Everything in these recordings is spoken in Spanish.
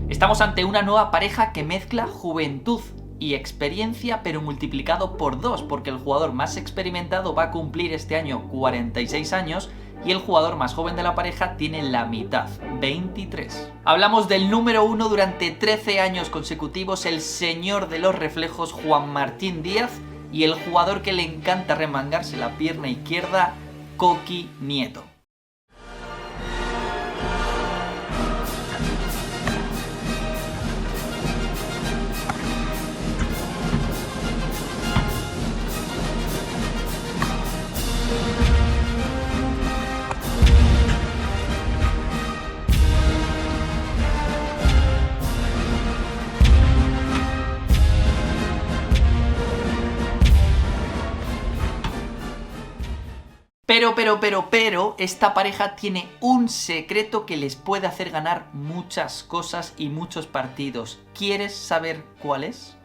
Estamos ante una nueva pareja que mezcla juventud y experiencia, pero multiplicado por 2, porque el jugador más experimentado va a cumplir este año 46 años y el jugador más joven de la pareja tiene la mitad, 23. Hablamos del número 1 durante 13 años consecutivos, el señor de los reflejos Juan Martín Díaz, y el jugador que le encanta remangarse la pierna izquierda, Coqui Nieto. Pero, esta pareja tiene un secreto que les puede hacer ganar muchas cosas y muchos partidos. ¿Quieres saber cuál es?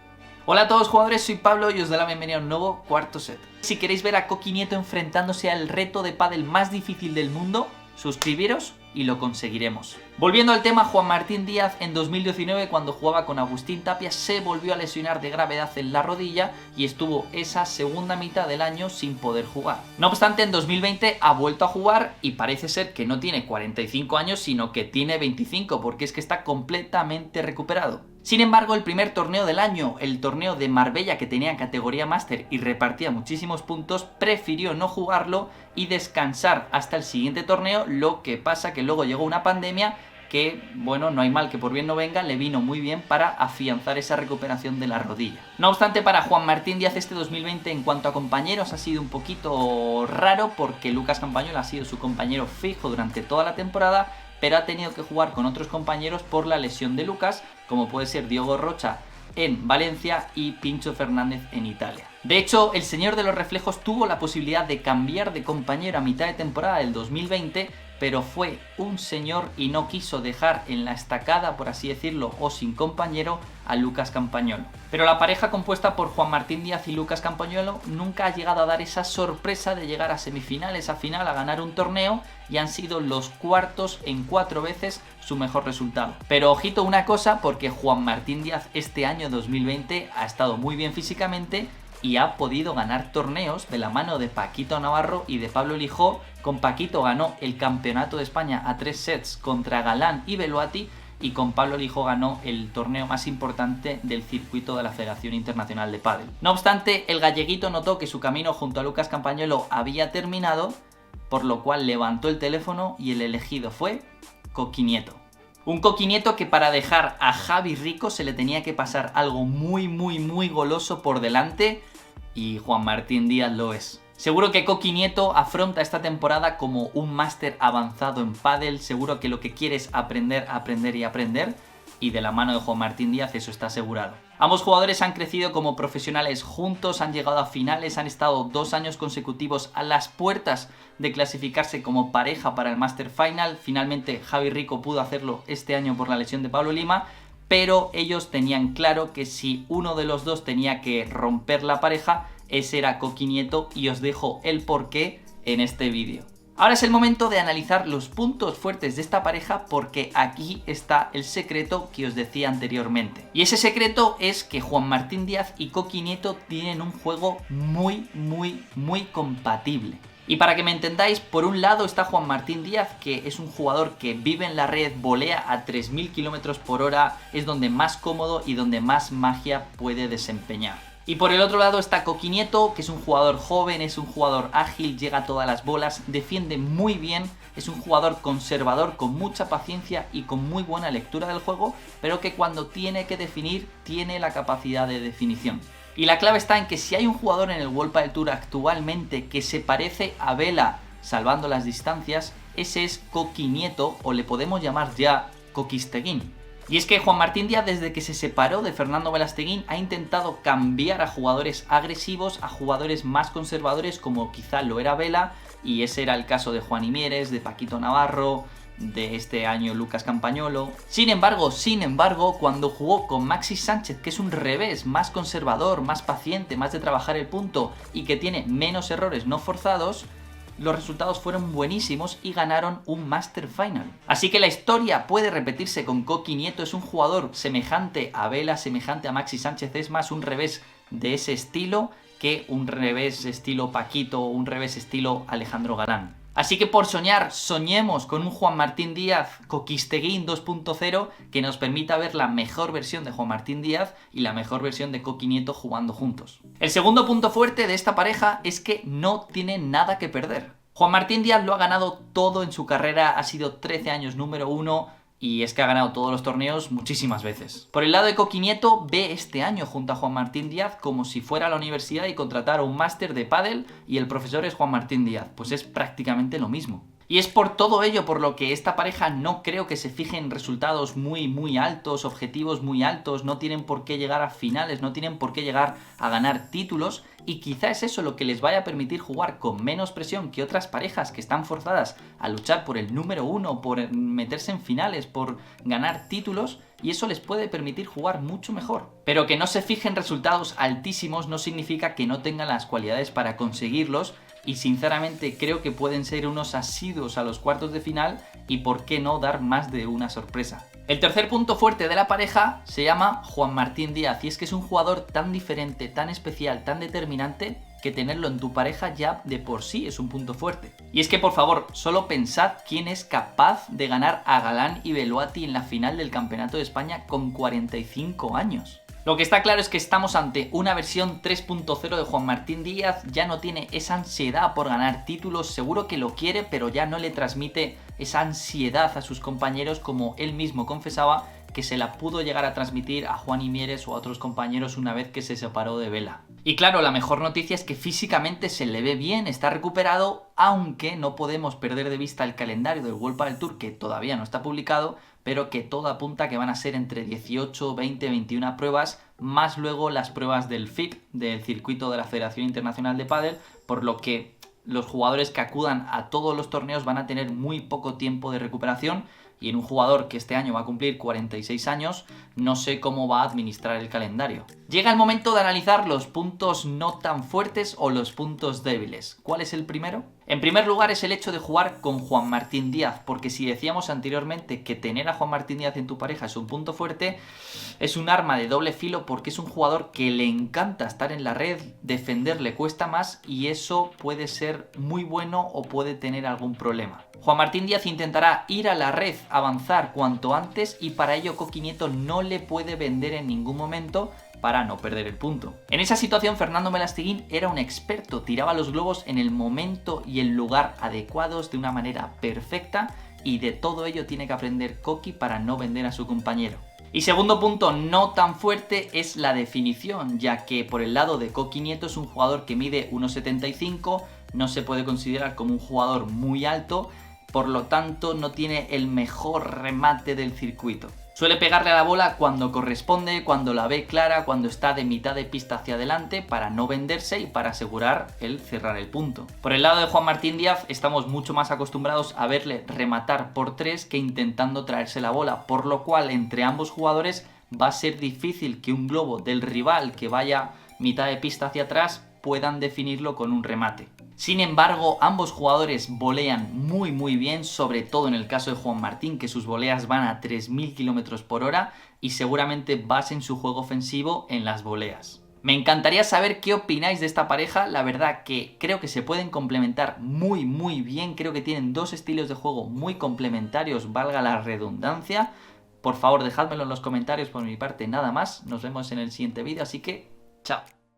Hola a todos jugadores, soy Pablo y os doy la bienvenida a un nuevo cuarto set. Si queréis ver a Coqui Nieto enfrentándose al reto de pádel más difícil del mundo, suscribiros y lo conseguiremos. Volviendo al tema, Juan Martín Díaz en 2019, cuando jugaba con Agustín Tapia, se volvió a lesionar de gravedad en la rodilla y estuvo esa segunda mitad del año sin poder jugar. No obstante, en 2020 ha vuelto a jugar y parece ser que no tiene 45 años, sino que tiene 25, porque es que está completamente recuperado. Sin embargo, el primer torneo del año, el torneo de Marbella, que tenía categoría máster y repartía muchísimos puntos, prefirió no jugarlo y descansar hasta el siguiente torneo. Lo que pasa que luego llegó una pandemia que, bueno, no hay mal que por bien no venga, le vino muy bien para afianzar esa recuperación de la rodilla. No obstante, para Juan Martín Díaz este 2020 en cuanto a compañeros ha sido un poquito raro, porque Lucas Campañolo ha sido su compañero fijo durante toda la temporada, pero ha tenido que jugar con otros compañeros por la lesión de Lucas, como puede ser Diogo Rocha en Valencia y Pincho Fernández en Italia. De hecho, el señor de los reflejos tuvo la posibilidad de cambiar de compañero a mitad de temporada del 2020, pero fue un señor y no quiso dejar en la estacada, por así decirlo, o sin compañero, a Lucas Campañolo. Pero la pareja compuesta por Juan Martín Díaz y Lucas Campañolo nunca ha llegado a dar esa sorpresa de llegar a semifinales, a final, a ganar un torneo, y han sido los cuartos en 4 veces su mejor resultado. Pero ojito una cosa, porque Juan Martín Díaz este año 2020 ha estado muy bien físicamente y ha podido ganar torneos de la mano de Paquito Navarro y de Pablo Lijó. Con Paquito ganó el campeonato de España a 3 sets contra Galán y Beloati, y con Pablo Lijó ganó el torneo más importante del circuito de la Federación Internacional de Pádel. No obstante, el galleguito notó que su camino junto a Lucas Campañolo había terminado, por lo cual levantó el teléfono y el elegido fue Coqui Nieto. Un Coqui Nieto que para dejar a Javi Rico se le tenía que pasar algo muy goloso por delante, y Juan Martín Díaz lo es. Seguro que Coqui Nieto afronta esta temporada como un máster avanzado en pádel. Seguro que lo que quiere es aprender, y de la mano de Juan Martín Díaz eso está asegurado. Ambos jugadores han crecido como profesionales juntos, han llegado a finales, han estado 2 años consecutivos a las puertas de clasificarse como pareja para el Master Final. Finalmente Javi Rico pudo hacerlo este año por la lesión de Pablo Lima, pero ellos tenían claro que si uno de los dos tenía que romper la pareja, ese era Coqui Nieto, y os dejo el porqué en este vídeo. Ahora es el momento de analizar los puntos fuertes de esta pareja, porque aquí está el secreto que os decía anteriormente. Y ese secreto es que Juan Martín Díaz y Coqui Nieto tienen un juego muy compatible. Y para que me entendáis, por un lado está Juan Martín Díaz, que es un jugador que vive en la red, volea a 3000 km por hora, es donde más cómodo y donde más magia puede desempeñar. Y por el otro lado está Coqui Nieto, que es un jugador joven, es un jugador ágil, llega a todas las bolas, defiende muy bien, es un jugador conservador con mucha paciencia y con muy buena lectura del juego, pero que cuando tiene que definir, tiene la capacidad de definición. Y la clave está en que si hay un jugador en el World Padel Tour actualmente que se parece a Vela salvando las distancias, ese es Coqui Nieto, o le podemos llamar ya Coquisteguín. Y es que Juan Martín Díaz, desde que se separó de Fernando Velasteguín, ha intentado cambiar a jugadores agresivos a jugadores más conservadores, como quizá lo era Vela, y ese era el caso de Juan Imieres, de Paquito Navarro, de este año Lucas Campañolo. Sin embargo, cuando jugó con Maxi Sánchez, que es un revés, más conservador, más paciente, más de trabajar el punto y que tiene menos errores no forzados, los resultados fueron buenísimos y ganaron un Master Final. Así que la historia puede repetirse con Coqui Nieto. Es un jugador semejante a Vela, semejante a Maxi Sánchez, es más un revés de ese estilo que un revés estilo Paquito o un revés estilo Alejandro Galán. Así que por soñar, soñemos con un Juan Martín Díaz Coquisteguín 2.0 que nos permita ver la mejor versión de Juan Martín Díaz y la mejor versión de Coqui Nieto jugando juntos. El segundo punto fuerte de esta pareja es que no tiene nada que perder. Juan Martín Díaz lo ha ganado todo en su carrera, ha sido 13 años número 1 y es que ha ganado todos los torneos muchísimas veces. Por el lado de Coqui Nieto, ve este año junto a Juan Martín Díaz como si fuera a la universidad y contratara un máster de pádel y el profesor es Juan Martín Díaz. Pues es prácticamente lo mismo. Y es por todo ello por lo que esta pareja no creo que se fije en resultados muy altos, objetivos muy altos, no tienen por qué llegar a finales, no tienen por qué llegar a ganar títulos y quizá es eso lo que les vaya a permitir jugar con menos presión que otras parejas que están forzadas a luchar por el número 1, por meterse en finales, por ganar títulos y eso les puede permitir jugar mucho mejor. Pero que no se fijen resultados altísimos no significa que no tengan las cualidades para conseguirlos y sinceramente creo que pueden ser unos asiduos a los cuartos de final y por qué no dar más de una sorpresa. El tercer punto fuerte de la pareja se llama Juan Martín Díaz y es que es un jugador tan diferente, tan especial, tan determinante que tenerlo en tu pareja ya de por sí es un punto fuerte. Y es que por favor, solo pensad quién es capaz de ganar a Galán y Belotti en la final del Campeonato de España con 45 años. Lo que está claro es que estamos ante una versión 3.0 de Juan Martín Díaz, ya no tiene esa ansiedad por ganar títulos, seguro que lo quiere, pero ya no le transmite esa ansiedad a sus compañeros como él mismo confesaba que se la pudo llegar a transmitir a Juan Imieres o a otros compañeros una vez que se separó de Vela. Y claro, la mejor noticia es que físicamente se le ve bien, está recuperado, aunque no podemos perder de vista el calendario del World Padel Tour que todavía no está publicado, pero que todo apunta que van a ser entre 18, 20, 21 pruebas, más luego las pruebas del FIP, del circuito de la Federación Internacional de Pádel, por lo que los jugadores que acudan a todos los torneos van a tener muy poco tiempo de recuperación y en un jugador que este año va a cumplir 46 años, no sé cómo va a administrar el calendario. Llega el momento de analizar los puntos no tan fuertes o los puntos débiles. ¿Cuál es el primero? En primer lugar es el hecho de jugar con Juan Martín Díaz, porque si decíamos anteriormente que tener a Juan Martín Díaz en tu pareja es un punto fuerte, es un arma de doble filo porque es un jugador que le encanta estar en la red, defender le cuesta más y eso puede ser muy bueno o puede tener algún problema. Juan Martín Díaz intentará ir a la red, avanzar cuanto antes y para ello Coqui Nieto no le puede vender en ningún momento para no perder el punto. En esa situación Fernando Melastiguín era un experto, tiraba los globos en el momento y el lugar adecuados de una manera perfecta y de todo ello tiene que aprender Coqui para no vender a su compañero. Y segundo punto no tan fuerte es la definición, ya que por el lado de Coqui Nieto es un jugador que mide 1,75, no se puede considerar como un jugador muy alto, por lo tanto no tiene el mejor remate del circuito. Suele pegarle a la bola cuando corresponde, cuando la ve clara, cuando está de mitad de pista hacia adelante para no venderse y para asegurar el cerrar el punto. Por el lado de Juan Martín Díaz estamos mucho más acostumbrados a verle rematar por 3 que intentando traerse la bola, por lo cual entre ambos jugadores va a ser difícil que un globo del rival que vaya mitad de pista hacia atrás puedan definirlo con un remate. Sin embargo, ambos jugadores volean muy bien, sobre todo en el caso de Juan Martín, que sus voleas van a 3000 km por hora y seguramente basen su juego ofensivo en las voleas. Me encantaría saber qué opináis de esta pareja, la verdad que creo que se pueden complementar muy bien, creo que tienen dos estilos de juego muy complementarios, valga la redundancia. Por favor, dejádmelo en los comentarios, por mi parte nada más, nos vemos en el siguiente vídeo, así que chao.